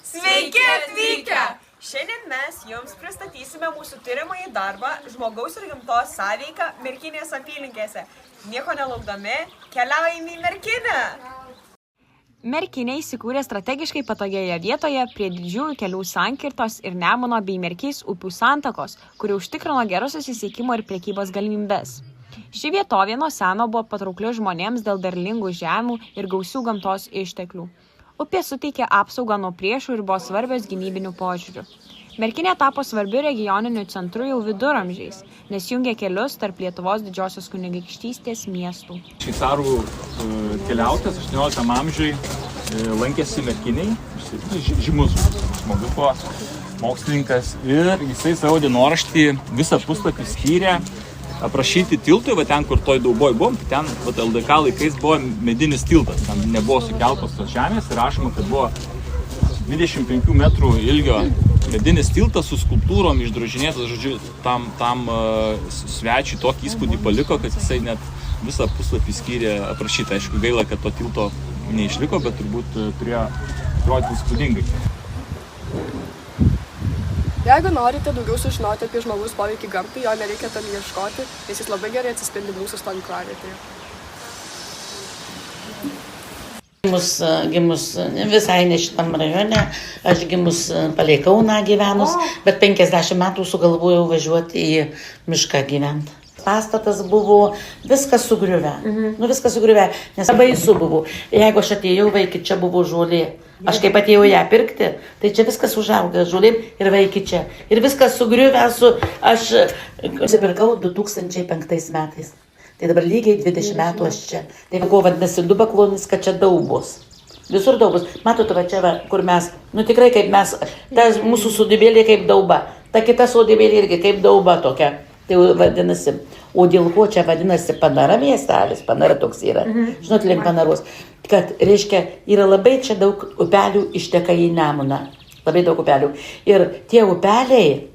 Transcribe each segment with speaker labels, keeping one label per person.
Speaker 1: Sveiki atvykę! Šiandien mes jums pristatysime mūsų tyrimąjį darbą žmogaus ir gamtos sąveiką Merkinės apylinkėse. Nieko nelaukdami, keliaujame į Merkinę!
Speaker 2: Merkinė įsikūrė strategiškai patogioje vietoje prie didžiųjų kelių sankirtos ir Nemuno bei Merkės upių santakos, kuri užtikrino gerus susisiekimo ir prekybos galimybes. Ši vietovė nuo seno buvo patraukli žmonėms dėl derlingų žemių ir gausių gamtos išteklių. Upė suteikė apsaugą nuo priešų ir buvo svarbios gynybinių požiūrių. Merkinė tapo svarbiu regioniniu centru jau viduramžiais, nes jungė kelius tarp Lietuvos didžiosios kunigaikštystės miestų.
Speaker 3: Šveicarų keliautojas 18 amžiui lankėsi Merkinėj, žymus žmogus buvo, mokslininkas, ir jisai savo dienoraštį visą puslapį skyrė aprašyti tiltui, va ten, kur toj dauboj buvom, ten LDK laikais buvo medinis tiltas, ten nebuvo sukeltos tos žemės ir rašoma, kad buvo 25 metrų ilgio medinis tiltas su skulptūrom išdrožinėtas, žodžiu, tam svečiui tokį įspūdį paliko, kad jisai net visą puslapį skyrė aprašyti. Aišku, gaila, kad to tilto neišliko, bet turbūt turėjo atrodyti įspūdingai.
Speaker 4: Jeigu norite daugiau sužinoti apie žmogaus poveikį gamtai, jo nereikia toli ieškoti, nes jis labai gerai atsispindi mūsų stovyklavietėje.
Speaker 5: Gimus visai ne šitam rajone, aš gimus palei Kauną gyvenus, bet 50 metų sugalvojau važiuoti į mišką gyventi. Pastatas buvo viskas sugriuvę, viskas sugriuvę, nes baisu buvo. Jeigu aš atėjau, vaikį čia buvo žolė. Aš kaip atėjau ją pirkti, tai čia viskas užauga žolėm ir vaikį čia. Ir viskas sugriuvę aš nusipirkau 2005 metais. Tai dabar lygiai 20 metų aš čia. Tai ko vadinasi dubaklonis, kad čia daubos. Visur daubos. Matote, va čia, kur mes, tikrai kaip mes, tas mūsų sodybėlė kaip dauba. Ta kita sodybėlė irgi kaip dauba tokia. Tai vadinasi, o dėl ko čia vadinasi Panara miestelis, Panara toks yra, žinot, link Panaros, kad, reiškia, yra labai čia daug upelių išteka į Nemuną, labai daug upelių. Ir tie upeliai,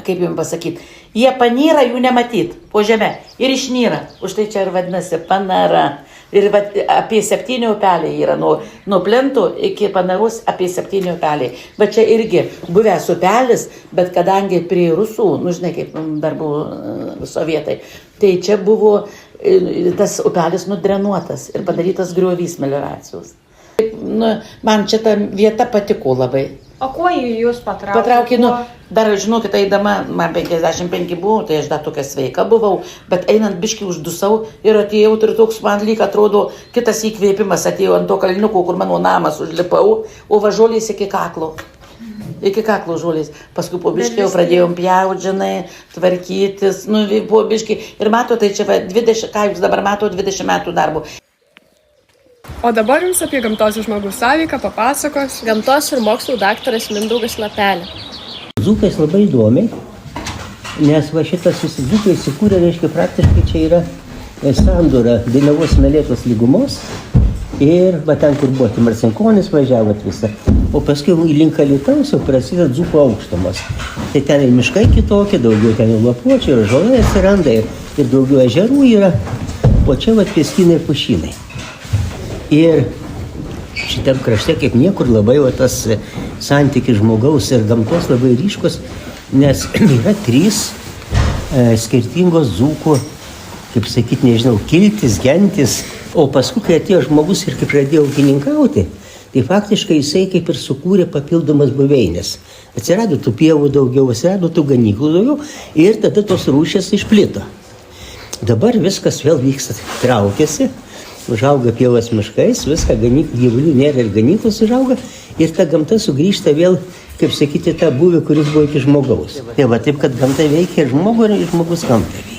Speaker 5: kaip jums pasakyti, jie panyra, jų nematyt po žemę ir išnyra, už tai čia ir vadinasi Panara. Ir apie 7 upeliai yra, nuo Plentų iki Panaros apie 7 upeliai. Va čia irgi buvęs upelis, bet kadangi prie rusų, žinai, kaip dar buvo sovietai, tai čia buvo tas upelis nudrenuotas ir padarytas griovys melioracijos. Man čia ta vieta patiko labai.
Speaker 2: O kuo jūs patraukė?
Speaker 5: Patraukė, dar žinokit, eidama, man 55 buvo, tai aš dar tokia sveika buvau, bet einant biškį uždusau ir atėjau, ir toks man lyg atrodo kitas įkvėpimas, atėjau ant to kalniuko, kur mano namas užlipau, o va žolės iki kaklo. Iki kaklo žolės. Paskui po biškį jau pradėjom pjaudžinai, tvarkytis, po biškį. Ir mato, tai čia 20, ką jūs dabar mato, 20 metų darbo.
Speaker 4: O dabar jums apie gamtos ir žmogaus sąveiką papasakos
Speaker 6: gamtos ir mokslų daktaras Mindaugas Lapelė.
Speaker 7: Dzūkais labai įdomiai, nes va šitas dzūkai įsikūrė, reiškia, praktiškai čia yra sandūra Dainavos Melėtos lygumos ir va ten, kur buvo Marcinkonis, važiavot visą. O paskui link Alytaus jau prasideda dzūkų aukštumos. Tai ten ir miškai kitokie, daugiau ten jau lapuočių ir žolai atsiranda ir daugiau ežerų yra, o čia va pieskynai ir pušynai. Ir šitam krašte kaip niekur labai tas santykis žmogaus ir gamtos labai ryškus, nes yra 3 skirtingos dzūkų, kaip sakyti, nežinau, kiltis, gentis. O paskui, kai atėjo žmogus ir kai pradėjo ūkininkauti, tai faktiškai jisai kaip ir sukūrė papildomas buveinės. Atsirado tų pievų daugiau, atsirado tų ganyklų daugiau ir tada tos rūšės išplito. Dabar viskas vėl vyksta, traukiasi. Užauga pievas miškais, viską gyvulių nėra ir ganyklos užauga ir ta gamta sugrįžta vėl, kaip sakyti, tą buvį, kuris buvo iki žmogaus. Tai va taip, kad gamta veikia ir žmogų ir žmogus gamta veikia.